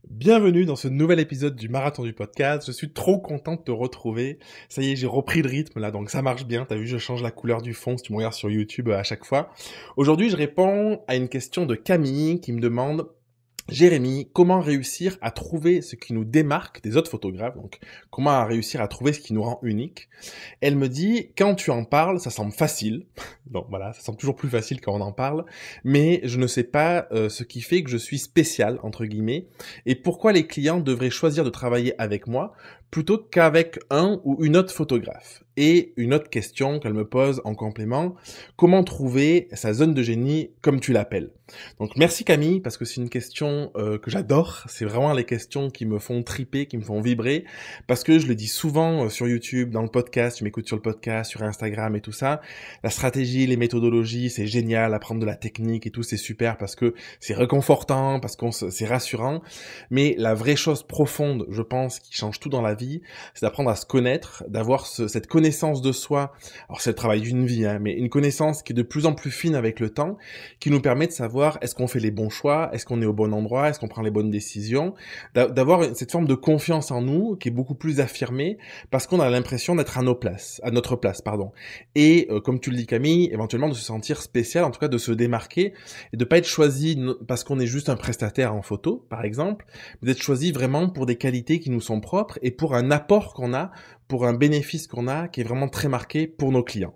Bienvenue dans ce nouvel épisode du Marathon du Podcast. Je suis trop content de te retrouver. Ça y est, j'ai repris le rythme là, donc ça marche bien. T'as vu, je change la couleur du fond si tu me regardes sur YouTube à chaque fois. Aujourd'hui, je réponds à une question de Camille qui me demande: Jérémy, comment réussir à trouver ce qui nous démarque des autres photographes? Donc, comment réussir à trouver ce qui nous rend unique? Elle me dit: quand tu en parles, ça semble facile. Donc voilà, ça semble toujours plus facile quand on en parle, mais je ne sais pas ce qui fait que je suis spécial, entre guillemets, et pourquoi les clients devraient choisir de travailler avec moi plutôt qu'avec un ou une autre photographe. Et une autre question qu'elle me pose en complément: comment trouver sa zone de génie, comme tu l'appelles? Donc merci Camille, parce que c'est une question que j'adore. C'est vraiment les questions qui me font triper, qui me font vibrer, parce que je le dis souvent sur YouTube, dans le podcast, tu m'écoutes sur le podcast, sur Instagram et tout ça. La stratégie, les méthodologies, c'est génial, apprendre de la technique et tout, c'est super parce que c'est réconfortant, parce que c'est rassurant. Mais la vraie chose profonde, je pense, qui change tout dans la vie, c'est d'apprendre à se connaître, d'avoir cette connaissance de soi. Alors c'est le travail d'une vie, hein, mais une connaissance qui est de plus en plus fine avec le temps, qui nous permet de savoir est-ce qu'on fait les bons choix, est-ce qu'on est au bon endroit, est-ce qu'on prend les bonnes décisions, d'avoir cette forme de confiance en nous qui est beaucoup plus affirmée parce qu'on a l'impression d'être à notre place, pardon. Et comme tu le dis Camille, éventuellement de se sentir spécial, en tout cas de se démarquer et de pas être choisi parce qu'on est juste un prestataire en photo, par exemple, mais d'être choisi vraiment pour des qualités qui nous sont propres et pour un apport qu'on a, pour un bénéfice qu'on a qui est vraiment très marqué pour nos clients.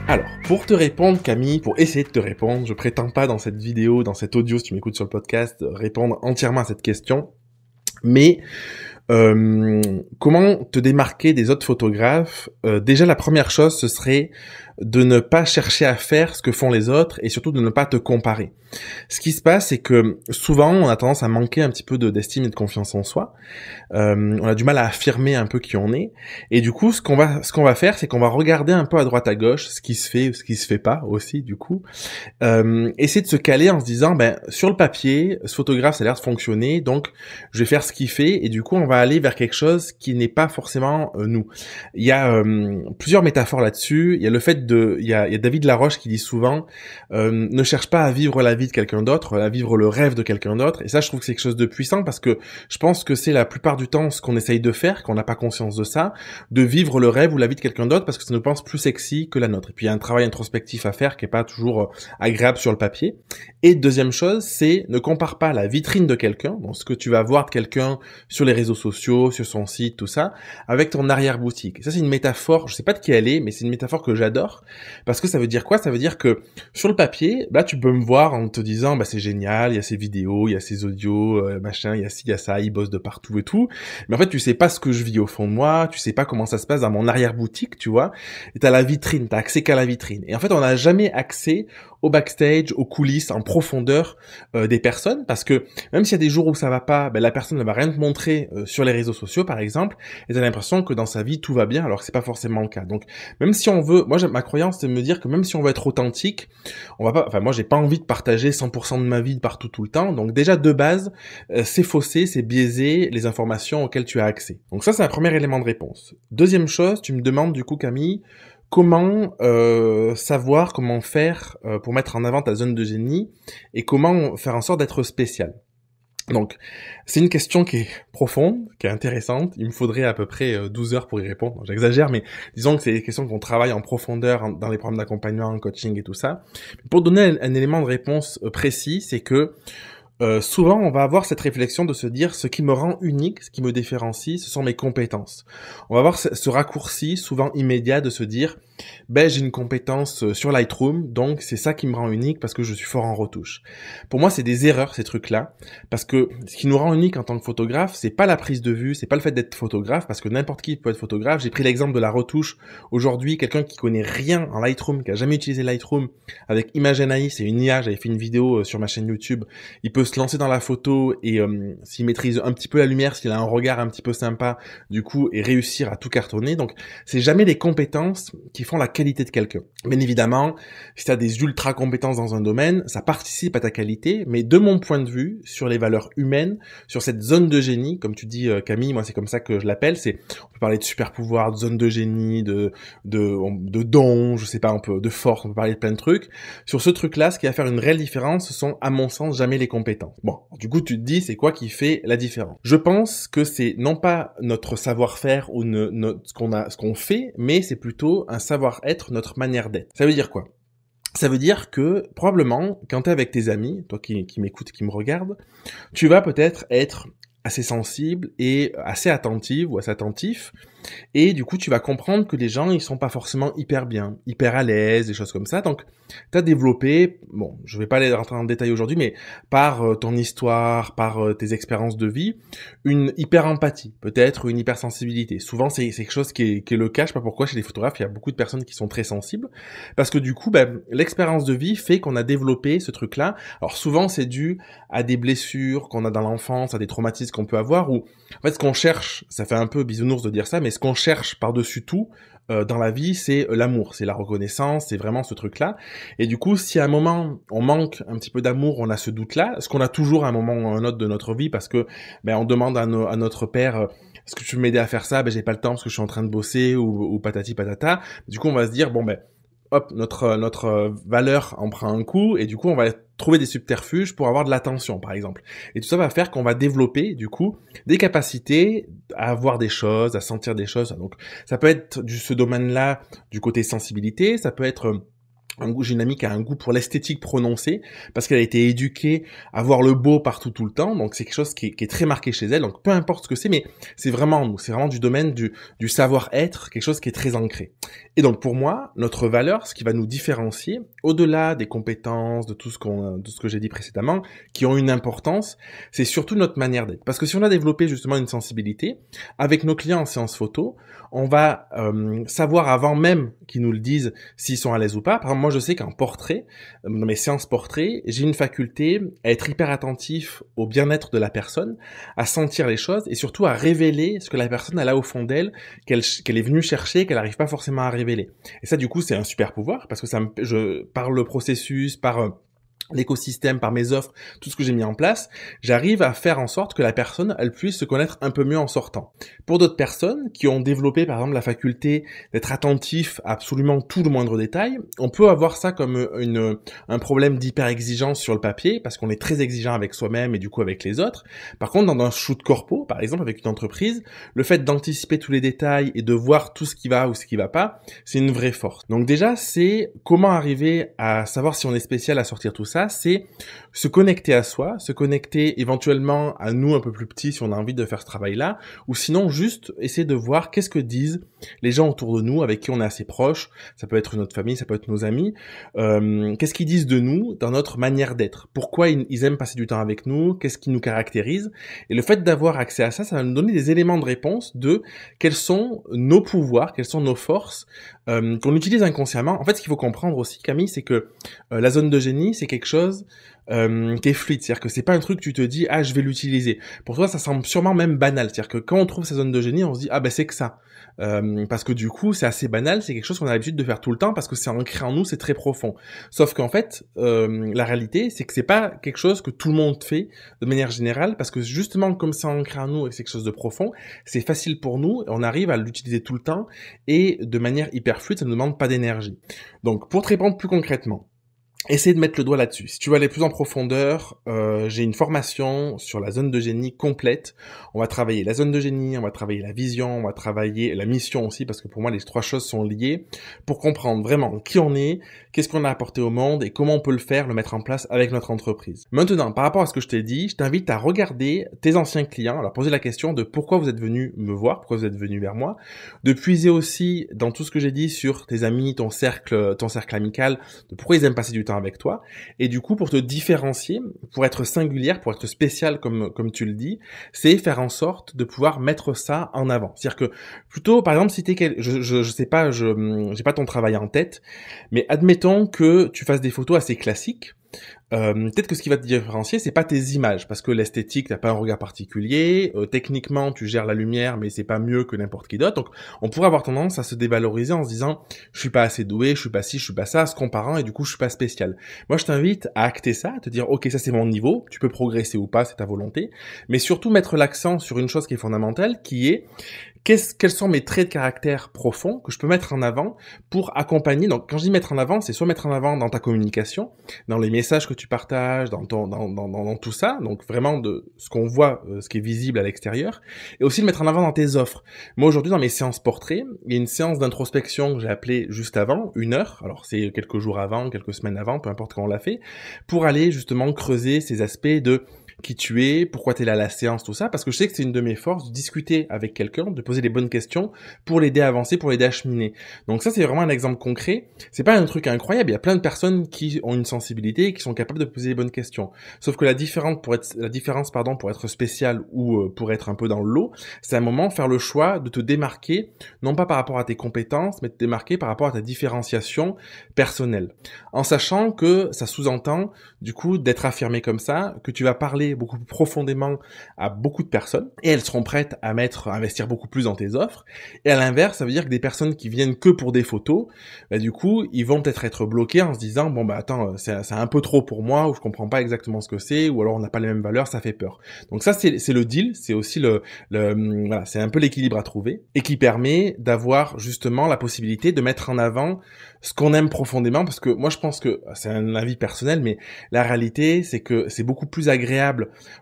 Alors, pour te répondre, Camille, pour essayer de te répondre, je prétends pas dans cette vidéo, dans cet audio, si tu m'écoutes sur le podcast, répondre entièrement à cette question, mais comment te démarquer des autres photographes? Déjà, la première chose, ce serait de ne pas chercher à faire ce que font les autres et surtout de ne pas te comparer. Ce qui se passe, c'est que souvent, on a tendance à manquer un petit peu d'estime et de confiance en soi. On a du mal à affirmer un peu qui on est. Et du coup, ce qu'on va faire, c'est qu'on va regarder un peu à droite à gauche ce qui se fait, ce qui se fait pas aussi, du coup. Essayer de se caler en se disant, sur le papier, ce photographe, ça a l'air de fonctionner, donc je vais faire ce qu'il fait, et du coup, on va aller vers quelque chose qui n'est pas forcément nous. Il y a plusieurs métaphores là-dessus. Il y a le fait il y a David Laroche qui dit souvent, ne cherche pas à vivre la vie de quelqu'un d'autre, à vivre le rêve de quelqu'un d'autre. Et ça, je trouve que c'est quelque chose de puissant parce que je pense que c'est la plupart du temps ce qu'on essaye de faire, qu'on n'a pas conscience de ça, de vivre le rêve ou la vie de quelqu'un d'autre parce que ça nous pense plus sexy que la nôtre. Et puis il y a un travail introspectif à faire qui est pas toujours agréable sur le papier. Et deuxième chose, c'est ne compare pas la vitrine de quelqu'un, donc ce que tu vas voir de quelqu'un sur les réseaux sociaux, sur son site, tout ça, avec ton arrière-boutique. Et ça, c'est une métaphore, je sais pas de qui elle est, mais c'est une métaphore que j'adore. Parce que ça veut dire quoi? Ça veut dire que sur le papier, là tu peux me voir en te disant c'est génial, il y a ces vidéos, il y a ces audios, machin, il y a ci, il y a ça, il bosse de partout et tout. Mais en fait tu sais pas ce que je vis au fond de moi, tu sais pas comment ça se passe dans mon arrière-boutique, tu vois. Et t'as la vitrine, t'as accès qu'à la vitrine. Et en fait on n'a jamais accès au backstage, aux coulisses, en profondeur des personnes, parce que même s'il y a des jours où ça va pas, la personne ne va rien te montrer sur les réseaux sociaux par exemple, et t'as l'impression que dans sa vie tout va bien alors que c'est pas forcément le cas. Donc même si on veut, moi ma croyance c'est de me dire que même si on veut être authentique, on va pas, enfin moi j'ai pas envie de partager 100% de ma vie de partout tout le temps, donc déjà de base c'est faussé, c'est biaisé les informations auxquelles tu as accès. Donc ça c'est un premier élément de réponse. Deuxième chose, tu me demandes du coup Camille, comment savoir comment faire pour mettre en avant ta zone de génie et comment faire en sorte d'être spécial. Donc, c'est une question qui est profonde, qui est intéressante. Il me faudrait à peu près 12 heures pour y répondre. J'exagère, mais disons que c'est des questions qu'on travaille en profondeur dans les programmes d'accompagnement, en coaching et tout ça. Pour donner un élément de réponse précis, c'est que souvent, on va avoir cette réflexion de se dire ce qui me rend unique, ce qui me différencie, ce sont mes compétences. On va avoir ce raccourci souvent immédiat de se dire j'ai une compétence sur Lightroom, donc c'est ça qui me rend unique parce que je suis fort en retouche. Pour moi, c'est des erreurs ces trucs-là, parce que ce qui nous rend unique en tant que photographe, c'est pas la prise de vue, c'est pas le fait d'être photographe, parce que n'importe qui peut être photographe. J'ai pris l'exemple de la retouche. Aujourd'hui, quelqu'un qui connaît rien en Lightroom, qui a jamais utilisé Lightroom, avec Imagenaï, c'est une IA, j'avais fait une vidéo sur ma chaîne YouTube, il peut se lancer dans la photo et s'il maîtrise un petit peu la lumière, s'il a un regard un petit peu sympa, du coup, et réussir à tout cartonner. Donc, c'est jamais les compétences qui font la qualité de quelqu'un. Bien évidemment, si tu as des ultra compétences dans un domaine, ça participe à ta qualité, mais de mon point de vue, sur les valeurs humaines, sur cette zone de génie, comme tu dis Camille, moi c'est comme ça que je l'appelle, on peut parler de super pouvoir, de zone de génie, de dons, je sais pas, de force, on peut parler de plein de trucs. Sur ce truc-là, ce qui va faire une réelle différence, ce sont, à mon sens, jamais les compétences. Bon, du coup, tu te dis, c'est quoi qui fait la différence? Je pense que c'est non pas notre savoir-faire ou ce qu'on fait, mais c'est plutôt un savoir-être, notre manière d'être. Ça veut dire quoi? Ça veut dire que, probablement, quand t'es avec tes amis, toi qui m'écoutes, qui me regardes, tu vas peut-être être assez sensible et assez attentive ou assez attentif, et du coup tu vas comprendre que les gens ils sont pas forcément hyper bien, hyper à l'aise, des choses comme ça. Donc tu as développé, bon, je vais pas aller rentrer en détail aujourd'hui, mais par ton histoire, par tes expériences de vie, une hyper empathie, peut-être une hypersensibilité. Souvent c'est quelque chose qui est le cas, je sais pas pourquoi chez les photographes, il y a beaucoup de personnes qui sont très sensibles parce que du coup l'expérience de vie fait qu'on a développé ce truc-là. Alors souvent c'est dû à des blessures qu'on a dans l'enfance, à des traumatismes qu'on peut avoir, ou en fait ce qu'on cherche, ça fait un peu bisounours de dire ça, mais ce qu'on cherche par-dessus tout dans la vie, c'est l'amour, c'est la reconnaissance, c'est vraiment ce truc-là. Et du coup, si à un moment on manque un petit peu d'amour, on a ce doute-là, ce qu'on a toujours à un moment ou à un autre de notre vie, parce que on demande à notre père est-ce que tu veux m'aider à faire ça? J'ai pas le temps parce que je suis en train de bosser ou patati patata. Du coup, on va se dire hop, notre valeur en prend un coup et du coup on va trouver des subterfuges pour avoir de l'attention par exemple. Et tout ça va faire qu'on va développer du coup des capacités à voir des choses, à sentir des choses. Donc ça peut être ce domaine-là du côté sensibilité, ça peut être j'ai une amie qui a un goût pour l'esthétique prononcée parce qu'elle a été éduquée à voir le beau partout tout le temps, donc c'est quelque chose qui est très marqué chez elle. Donc peu importe ce que c'est, mais c'est vraiment du domaine du savoir-être, quelque chose qui est très ancré. Et donc pour moi, notre valeur, ce qui va nous différencier, au-delà des compétences, de tout ce que j'ai dit précédemment, qui ont une importance, c'est surtout notre manière d'être. Parce que si on a développé justement une sensibilité, avec nos clients en séance photo, on va savoir avant même qu'ils nous le disent s'ils sont à l'aise ou pas. Par exemple, moi je sais qu'en portrait, dans mes séances portrait, j'ai une faculté à être hyper attentif au bien-être de la personne, à sentir les choses et surtout à révéler ce que la personne elle a au fond d'elle, qu'elle est venue chercher, qu'elle n'arrive pas forcément à révéler. Et ça du coup c'est un super pouvoir parce que par le processus, par l'écosystème, par mes offres, tout ce que j'ai mis en place, j'arrive à faire en sorte que la personne, elle puisse se connaître un peu mieux en sortant. Pour d'autres personnes qui ont développé, par exemple, la faculté d'être attentif à absolument tout le moindre détail, on peut avoir ça comme un problème d'hyper-exigence sur le papier, parce qu'on est très exigeant avec soi-même et du coup avec les autres. Par contre, dans un shoot corpo, par exemple, avec une entreprise, le fait d'anticiper tous les détails et de voir tout ce qui va ou ce qui va pas, c'est une vraie force. Donc déjà, c'est comment arriver à savoir si on est spécial à sortir tout ça, c'est se connecter à soi, se connecter éventuellement à nous un peu plus petits si on a envie de faire ce travail-là, ou sinon juste essayer de voir qu'est-ce que disent les gens autour de nous avec qui on est assez proche, ça peut être notre famille, ça peut être nos amis, qu'est-ce qu'ils disent de nous dans notre manière d'être, pourquoi ils aiment passer du temps avec nous, qu'est-ce qui nous caractérise, et le fait d'avoir accès à ça, ça va nous donner des éléments de réponse de quels sont nos pouvoirs, quelles sont nos forces, qu'on utilise inconsciemment. En fait, ce qu'il faut comprendre aussi, Camille, c'est que la zone de génie, c'est quelque chose qui est fluide, c'est-à-dire que c'est pas un truc que tu te dis je vais l'utiliser. Pour toi ça semble sûrement même banal, c'est-à-dire que quand on trouve sa zone de génie on se dit c'est que ça, parce que du coup c'est assez banal, c'est quelque chose qu'on a l'habitude de faire tout le temps parce que c'est ancré en nous, c'est très profond. Sauf qu'en fait la réalité c'est que c'est pas quelque chose que tout le monde fait de manière générale, parce que justement comme c'est ancré en nous et que c'est quelque chose de profond, c'est facile pour nous, on arrive à l'utiliser tout le temps et de manière hyper fluide, ça ne demande pas d'énergie. Donc pour te répondre plus concrètement, essaye de mettre le doigt là-dessus. Si tu veux aller plus en profondeur, j'ai une formation sur la zone de génie complète. On va travailler la zone de génie, on va travailler la vision, on va travailler la mission aussi, parce que pour moi, les trois choses sont liées, pour comprendre vraiment qui on est, qu'est-ce qu'on a apporté au monde et comment on peut le faire, le mettre en place avec notre entreprise. Maintenant, par rapport à ce que je t'ai dit, je t'invite à regarder tes anciens clients, à leur poser la question de pourquoi vous êtes venu me voir, pourquoi vous êtes venu vers moi, de puiser aussi dans tout ce que j'ai dit sur tes amis, ton cercle amical, de pourquoi ils aiment passer du temps avec toi, et du coup pour te différencier, pour être singulière, pour être spécial comme tu le dis, c'est faire en sorte de pouvoir mettre ça en avant. C'est-à-dire que plutôt, par exemple, si je sais pas, j'ai pas ton travail en tête, mais admettons que tu fasses des photos assez classiques, Peut-être que ce qui va te différencier, c'est pas tes images, parce que l'esthétique, t'as pas un regard particulier, techniquement, tu gères la lumière, mais c'est pas mieux que n'importe qui d'autre. Donc, on pourrait avoir tendance à se dévaloriser en se disant, je suis pas assez doué, je suis pas ci, je suis pas ça, se comparant, et du coup, je suis pas spécial. Moi, je t'invite à acter ça, à te dire, ok, ça c'est mon niveau, tu peux progresser ou pas, c'est ta volonté, mais surtout mettre l'accent sur une chose qui est fondamentale, qui est quels sont mes traits de caractère profonds que je peux mettre en avant pour accompagner. Donc, quand je dis mettre en avant, c'est soit mettre en avant dans ta communication, dans les messages que tu partages, dans tout ça, donc vraiment de ce qu'on voit, ce qui est visible à l'extérieur, et aussi le mettre en avant dans tes offres. Moi, aujourd'hui, dans mes séances portraits, il y a une séance d'introspection que j'ai appelée juste avant, 1 heure, alors c'est quelques jours avant, quelques semaines avant, peu importe quand on l'a fait, pour aller justement creuser ces aspects de qui tu es, pourquoi tu es là à la séance, tout ça, parce que je sais que c'est une de mes forces de discuter avec quelqu'un, de poser les bonnes questions pour l'aider à avancer, pour l'aider à cheminer. Donc ça, c'est vraiment un exemple concret. C'est pas un truc incroyable, il y a plein de personnes qui ont une sensibilité et qui sont capables de poser les bonnes questions. Sauf que la différence, pour être spécial ou pour être un peu dans le lot, c'est à un moment faire le choix de te démarquer, non pas par rapport à tes compétences, mais de te démarquer par rapport à ta différenciation personnelle. En sachant que ça sous-entend, du coup, d'être affirmé comme ça, que tu vas parler beaucoup plus profondément à beaucoup de personnes et elles seront prêtes à investir beaucoup plus dans tes offres. Et à l'inverse, ça veut dire que des personnes qui viennent que pour des photos, du coup, ils vont peut-être être bloqués en se disant bon bah attends, c'est un peu trop pour moi, ou je comprends pas exactement ce que c'est, ou alors on n'a pas les mêmes valeurs, ça fait peur. Donc ça c'est le deal, c'est aussi voilà, c'est un peu l'équilibre à trouver et qui permet d'avoir justement la possibilité de mettre en avant ce qu'on aime profondément, parce que moi je pense que c'est un avis personnel, mais la réalité c'est que c'est beaucoup plus agréable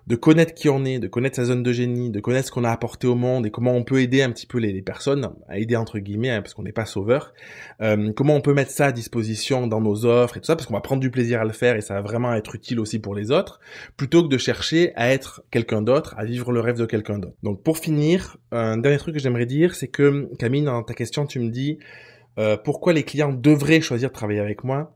de connaître qui on est, de connaître sa zone de génie, de connaître ce qu'on a apporté au monde et comment on peut aider un petit peu les personnes, à aider entre guillemets, hein, parce qu'on n'est pas sauveur, comment on peut mettre ça à disposition dans nos offres et tout ça, parce qu'on va prendre du plaisir à le faire et ça va vraiment être utile aussi pour les autres, plutôt que de chercher à être quelqu'un d'autre, à vivre le rêve de quelqu'un d'autre. Donc pour finir, un dernier truc que j'aimerais dire, c'est que Camille, dans ta question, tu me dis pourquoi les clients devraient choisir de travailler avec moi.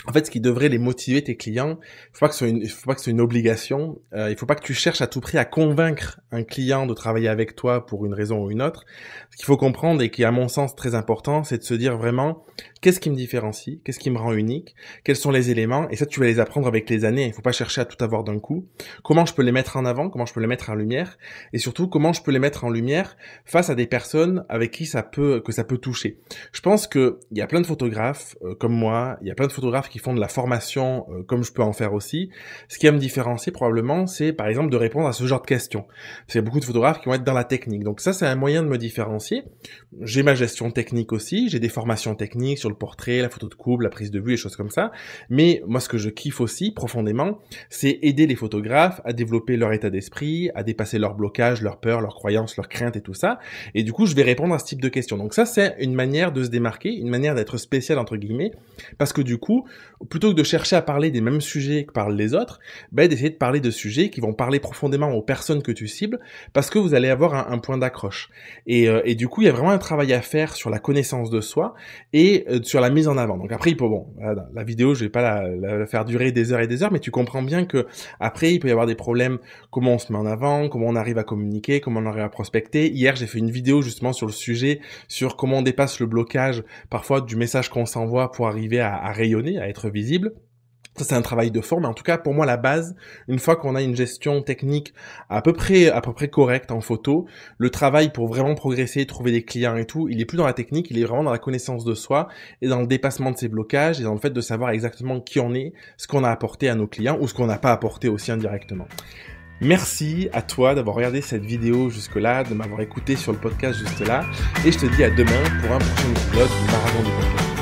En fait, ce qui devrait les motiver, tes clients, il faut pas que ce soit une obligation. Il faut pas que tu cherches à tout prix à convaincre un client de travailler avec toi pour une raison ou une autre. Ce qu'il faut comprendre et qui est à mon sens très important, c'est de se dire vraiment qu'est-ce qui me différencie, qu'est-ce qui me rend unique, quels sont les éléments, et ça tu vas les apprendre avec les années. Il faut pas chercher à tout avoir d'un coup. Comment je peux les mettre en avant, comment je peux les mettre en lumière, et surtout comment je peux les mettre en lumière face à des personnes avec qui ça peut toucher. Je pense que il y a plein de photographes comme moi, il y a plein de photographes qui font de la formation comme je peux en faire aussi. Ce qui va me différencier probablement, c'est par exemple de répondre à ce genre de questions. Parce qu'il y a beaucoup de photographes qui vont être dans la technique. Donc ça, c'est un moyen de me différencier. J'ai ma gestion technique aussi, j'ai des formations techniques sur le portrait, la photo de couple, la prise de vue, les choses comme ça. Mais moi, ce que je kiffe aussi profondément, c'est aider les photographes à développer leur état d'esprit, à dépasser leurs blocages, leurs peurs, leurs croyances, leurs craintes et tout ça. Et du coup, je vais répondre à ce type de questions. Donc ça, c'est une manière de se démarquer, une manière d'être spécial entre guillemets, parce que du coup, plutôt que de chercher à parler des mêmes sujets que parlent les autres, d'essayer de parler de sujets qui vont parler profondément aux personnes que tu cibles, parce que vous allez avoir un point d'accroche. Et du coup, il y a vraiment un travail à faire sur la connaissance de soi et sur la mise en avant. Donc après, voilà, la vidéo, je vais pas la faire durer des heures et des heures, mais tu comprends bien que après, il peut y avoir des problèmes, comment on se met en avant, comment on arrive à communiquer, comment on arrive à prospecter. Hier, j'ai fait une vidéo justement sur le sujet, sur comment on dépasse le blocage, parfois du message qu'on s'envoie pour arriver à rayonner, à être visible. Ça, c'est un travail de fond, mais en tout cas, pour moi, la base, une fois qu'on a une gestion technique à peu près correcte en photo, le travail pour vraiment progresser, trouver des clients et tout, il est plus dans la technique, il est vraiment dans la connaissance de soi et dans le dépassement de ses blocages et dans le fait de savoir exactement qui on est, ce qu'on a apporté à nos clients ou ce qu'on n'a pas apporté aussi indirectement. Merci à toi d'avoir regardé cette vidéo jusque-là, de m'avoir écouté sur le podcast juste là, et je te dis à demain pour un prochain épisode du Marathon du Podcast.